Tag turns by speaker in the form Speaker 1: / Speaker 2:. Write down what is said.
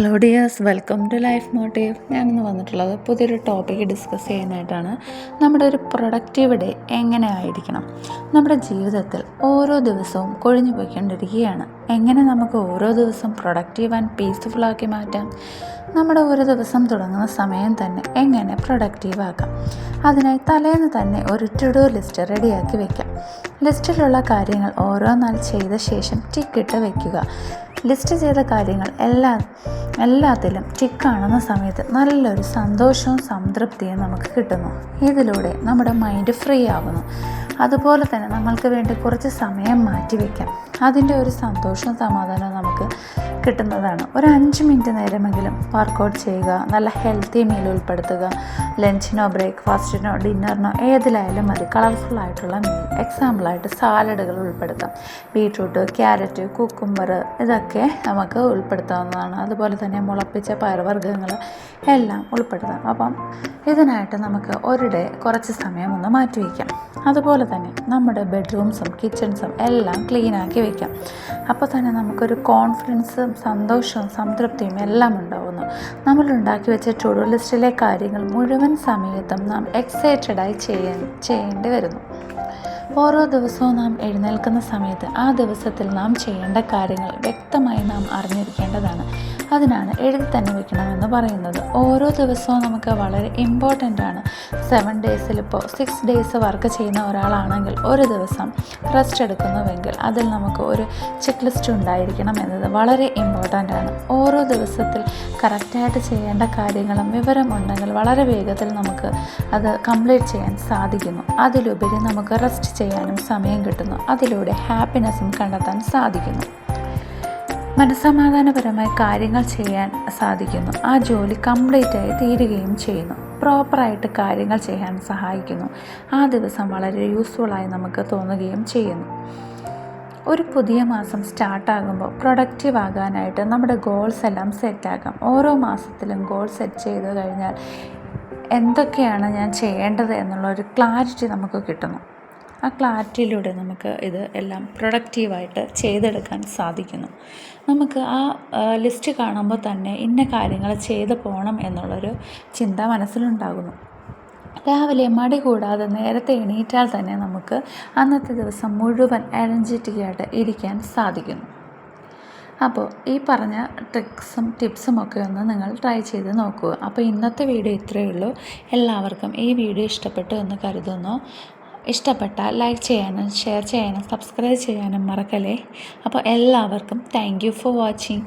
Speaker 1: Hello dears, welcome to Life Motive. ഞാനിന്ന് വന്നിട്ടുള്ളത് പുതിയൊരു ടോപ്പിക്ക് ഡിസ്കസ് ചെയ്യാനായിട്ടാണ്. നമ്മുടെ ഒരു പ്രൊഡക്റ്റീവ് ഡേ എങ്ങനെ ആയിരിക്കണം? നമ്മുടെ ജീവിതത്തിൽ ഓരോ ദിവസവും കൊഴിഞ്ഞു പോയിക്കൊണ്ടിരിക്കുകയാണ്. എങ്ങനെ നമുക്ക് ഓരോ ദിവസവും പ്രൊഡക്റ്റീവ് ആൻഡ് പീസ്ഫുള്ളാക്കി മാറ്റാം? നമ്മുടെ ഒരു ദിവസം തുടങ്ങുന്ന സമയം തന്നെ എങ്ങനെ പ്രൊഡക്റ്റീവ് ആക്കാം? അതിനായി തലേന്ന് തന്നെ ഒരു ടു ഡു ലിസ്റ്റ് റെഡിയാക്കി വയ്ക്കാം. ലിസ്റ്റിലുള്ള കാര്യങ്ങൾ ഓരോന്നാൾ ചെയ്ത ശേഷം ടിക്കിട്ട് വയ്ക്കുക. ലിസ്റ്റ് ചെയ്ത കാര്യങ്ങൾ എല്ലാത്തിലും ടിക്കാണെന്ന സമയത്ത് നല്ലൊരു സന്തോഷവും സംതൃപ്തിയും നമുക്ക് കിട്ടുന്നു. ഇതിലൂടെ നമ്മുടെ മൈൻഡ് ഫ്രീ ആവുന്നു. അതുപോലെ തന്നെ നമ്മൾക്ക് വേണ്ടി കുറച്ച് സമയം മാറ്റിവെക്കാം. അതിൻ്റെ ഒരു സന്തോഷവും സമാധാനവും നമുക്ക് കിട്ടുന്നതാണ്. ഒരു 5 മിനിറ്റ് നേരമെങ്കിലും വർക്കൗട്ട് ചെയ്യുക. നല്ല ഹെൽത്തി മീൽ ഉൾപ്പെടുത്തുക. ലഞ്ചിനോ ബ്രേക്ക്ഫാസ്റ്റിനോ ഡിന്നറിനോ ഏതിലായാലും മതി. കളർഫുള്ളായിട്ടുള്ള മീൽ, എക്സാമ്പിളായിട്ട് സാലഡുകൾ ഉൾപ്പെടുത്താം. ബീട്രൂട്ട്, ക്യാരറ്റ്, കുക്കുംബർ ഇതൊക്കെ നമുക്ക് ഉൾപ്പെടുത്താവുന്നതാണ്. അതുപോലെ തന്നെ മുളപ്പിച്ച പയർവർഗ്ഗങ്ങൾ എല്ലാം ഉൾപ്പെടുത്താം. അപ്പം ഇതിനായിട്ട് നമുക്ക് ഒരു ഡേ കുറച്ച് സമയം ഒന്ന് മാറ്റിവെക്കാം. അതുപോലെ തന്നെ നമ്മുടെ ബെഡ്റൂംസും കിച്ചൺസും എല്ലാം ക്ലീനാക്കി വയ്ക്കാം. അപ്പോൾ തന്നെ നമുക്കൊരു കോൺഫിഡൻസും സന്തോഷവും സംതൃപ്തിയും എല്ലാം ഉണ്ടാകുന്നു. നമ്മൾ ഉണ്ടാക്കി വെച്ച ടു ഡു ലിസ്റ്റിലെ കാര്യങ്ങൾ മുഴുവൻ സമയത്തും നാം എക്സൈറ്റഡായി ചെയ്യേണ്ടി വരുന്നു. ഓരോ ദിവസവും നാം എഴുന്നേൽക്കുന്ന സമയത്ത് ആ ദിവസത്തിൽ നാം ചെയ്യേണ്ട കാര്യങ്ങൾ വ്യക്തമായി നാം അറിഞ്ഞിരിക്കേണ്ടതാണ്. അതിനാണ് എഴുതി തന്നെ വെക്കണമെന്ന് പറയുന്നത്. ഓരോ ദിവസവും നമുക്ക് വളരെ ഇമ്പോർട്ടൻ്റ് ആണ്. 7 ഡേയ്സിൽ ഇപ്പോൾ 6 ഡേയ്സ് വർക്ക് ചെയ്യുന്ന ഒരാളാണെങ്കിൽ ഒരു ദിവസം റെസ്റ്റ് എടുക്കുന്നുവെങ്കിൽ അതിൽ നമുക്ക് ഒരു ചെക്ക് ലിസ്റ്റ് ഉണ്ടായിരിക്കണം എന്നത് വളരെ ഇമ്പോർട്ടൻ്റ് ആണ്. ഓരോ ദിവസത്തിൽ കറക്റ്റായിട്ട് ചെയ്യേണ്ട കാര്യങ്ങളും വിവരമുണ്ടെങ്കിൽ വളരെ വേഗത്തിൽ നമുക്ക് അത് കംപ്ലീറ്റ് ചെയ്യാൻ സാധിക്കുന്നു. അതിലുപരി നമുക്ക് റെസ്റ്റ് ചെയ്യാനും സമയം കിട്ടുന്നു. അതിലൂടെ ഹാപ്പിനെസ്സും കണ്ടെത്താൻ സാധിക്കുന്നു. മനസ്സമാധാനപരമായി കാര്യങ്ങൾ ചെയ്യാൻ സാധിക്കുന്നു. ആ ജോലി കംപ്ലീറ്റായി തീരുകയും ചെയ്യുന്നു. പ്രോപ്പറായിട്ട് കാര്യങ്ങൾ ചെയ്യാൻ സഹായിക്കുന്നു. ആ ദിവസം വളരെ യൂസ്ഫുള്ളായി നമുക്ക് തോന്നുകയും ചെയ്യുന്നു. ഒരു പുതിയ മാസം സ്റ്റാർട്ടാകുമ്പോൾ പ്രൊഡക്റ്റീവ് ആകാനായിട്ട് നമ്മുടെ ഗോൾസ് എല്ലാം സെറ്റാക്കാം. ഓരോ മാസത്തിലും ഗോൾ സെറ്റ് ചെയ്ത് കഴിഞ്ഞാൽ എന്തൊക്കെയാണ് ഞാൻ ചെയ്യേണ്ടത് എന്നുള്ള ഒരു ക്ലാരിറ്റി നമുക്ക് കിട്ടുന്നു. ആ ക്ലാരിറ്റിയിലൂടെ നമുക്ക് ഇത് എല്ലാം പ്രൊഡക്റ്റീവായിട്ട് ചെയ്തെടുക്കാൻ സാധിക്കുന്നു. നമുക്ക് ആ ലിസ്റ്റ് കാണുമ്പോൾ തന്നെ ഇന്ന കാര്യങ്ങൾ ചെയ്ത് പോകണം എന്നുള്ളൊരു ചിന്ത മനസ്സിലുണ്ടാകുന്നു. രാവിലെ മടി കൂടാതെ നേരത്തെ എണീറ്റാൽ തന്നെ നമുക്ക് അന്നത്തെ ദിവസം മുഴുവൻ എനർജറ്റിക്കായിട്ട് ഇരിക്കാൻ സാധിക്കുന്നു. അപ്പോൾ ഈ പറഞ്ഞ ട്രിക്സും ടിപ്സും ഒക്കെ ഒന്ന് നിങ്ങൾ ട്രൈ ചെയ്ത് നോക്കുക. അപ്പോൾ ഇന്നത്തെ വീഡിയോ ഇത്രയേ ഉള്ളൂ. എല്ലാവർക്കും ഈ വീഡിയോ ഇഷ്ടപ്പെട്ടു എന്ന് കരുതുന്നു. ഇഷ്ടപ്പെട്ടാൽ ലൈക്ക് ചെയ്യാനും ഷെയർ ചെയ്യാനും സബ്സ്ക്രൈബ് ചെയ്യാനും മറക്കല്ലേ. അപ്പോൾ എല്ലാവർക്കും താങ്ക് യു ഫോർ വാച്ചിങ്.